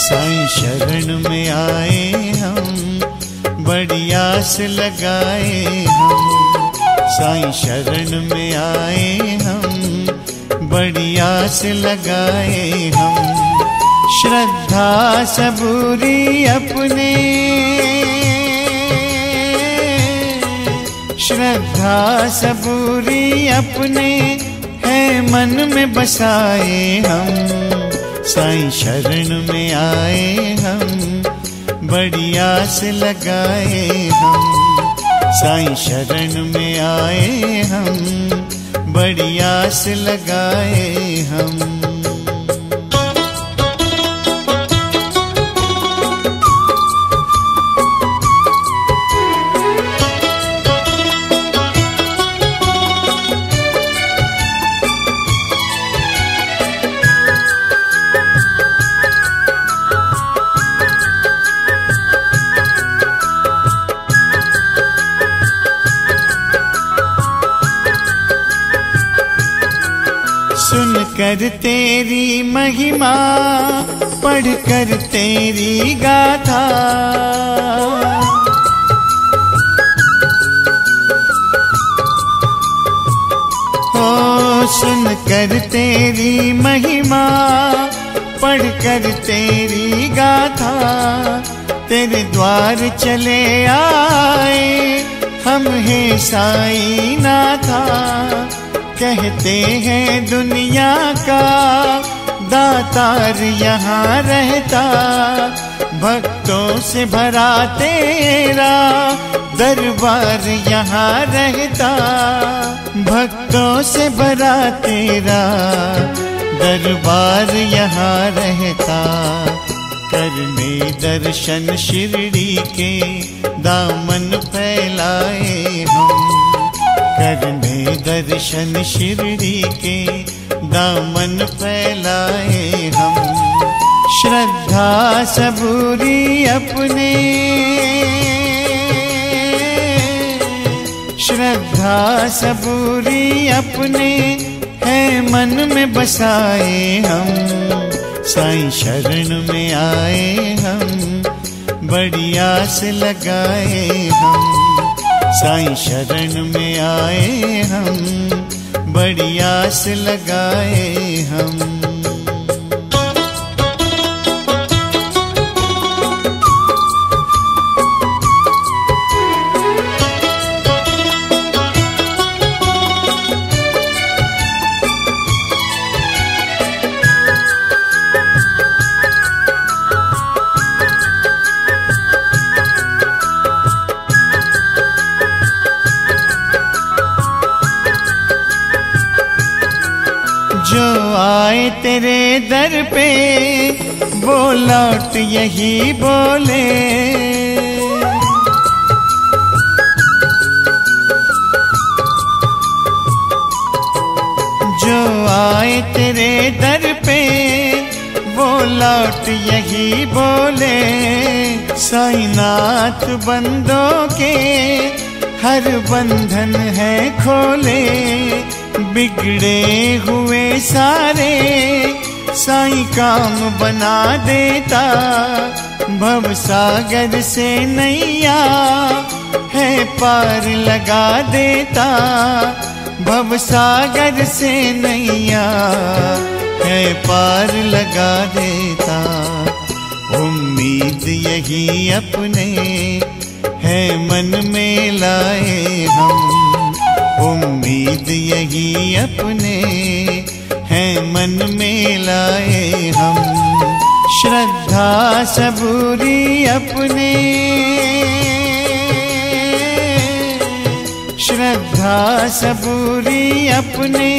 साईं शरण में आए हम, बड़ी आस लगाए हम। साईं शरण में आए हम, बड़ी आस लगाए हम। श्रद्धा सबूरी अपने, श्रद्धा सबूरी अपने है मन में बसाए हम। साईं शरण में आए हम, बड़ी आस लगाए हम। साईं शरण में आए हम, बड़ी आस लगाए हम। सुनकर तेरी महिमा, पढ़कर तेरी गाथा, हो सुनकर तेरी महिमा, पढ़कर तेरी गाथा। तेरे द्वार चले आए हम हे साईं नाथा। कहते हैं दुनिया का दातार यहाँ रहता, भक्तों से भरा तेरा दरबार यहाँ रहता। भक्तों से भरा तेरा दरबार यहाँ रहता। करने दर्शन शिरडी के दामन फैलाए हम। करने दर्शन शिरडी के दामन फैलाए हम। श्रद्धा सबूरी अपने, श्रद्धा सबूरी अपने है मन में बसाए हम। साईं शरण में आए हम, बड़ी आस लगाए हम। साईं शरण में आए हम, बड़ी आस लगाए हम। जो आए तेरे दर पे वो लौट यही बोले। जो आए तेरे दर पे वो लौट यही बोले। साईनाथ बंदों के हर बंधन है खोले। बिगड़े हुए सारे साईं काम बना देता। भव सागर से नैया है पार लगा देता। भव सागर से नैया है पार लगा देता। उम्मीद यही अपने है मन में लाए हम। उम्मीद यही अपने है मन में लाए हम। श्रद्धा सबूरी अपने, श्रद्धा सबूरी अपने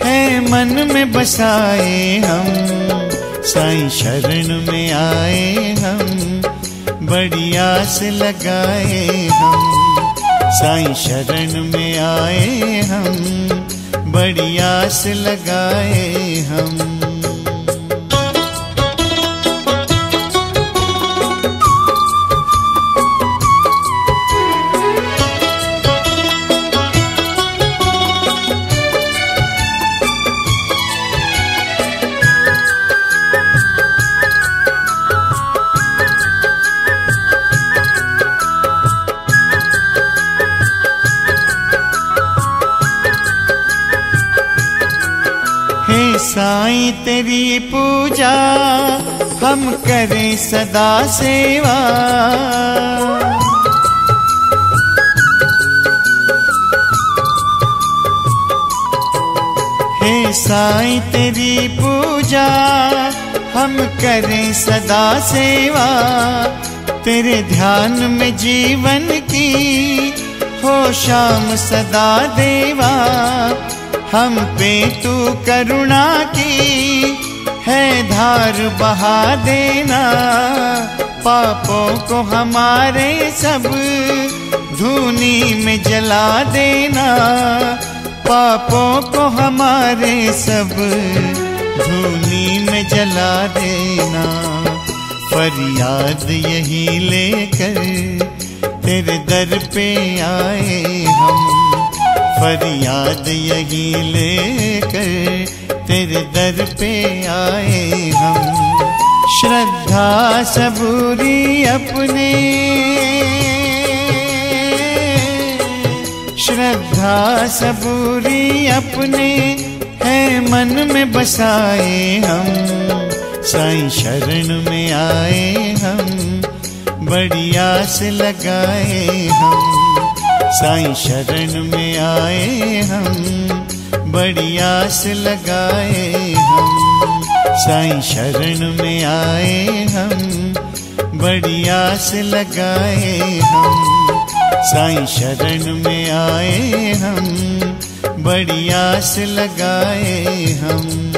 है मन में बसाए हम। साईं शरण में आए हम, बड़ी आस लगाए हम। साईं शरण में आए हम, बड़ी आस लगाए हम। साईं तेरी पूजा हम करें सदा सेवा। हे साईं तेरी पूजा हम करें सदा सेवा। तेरे ध्यान में जीवन की हो शाम सदा देवा। हम पे तू करुणा की है धार बहा देना। पापों को हमारे सब धूनी में जला देना। पापों को हमारे सब धूनी में जला देना। फरियाद यही लेकर तेरे दर पे आए हम। फरियाद यही लेकर तेरे दर पे आए हम। श्रद्धा सबूरी अपने, श्रद्धा सबूरी अपने है मन में बसाए हम। साईं शरण में आए हम, बड़ी आस लगाए हम। साईं शरण में आए हम, बड़ी आस लगाए हम। साईं शरण में आए हम, बड़ी आस लगाए हम। साईं शरण में आए हम, बड़ी आस लगाए हम।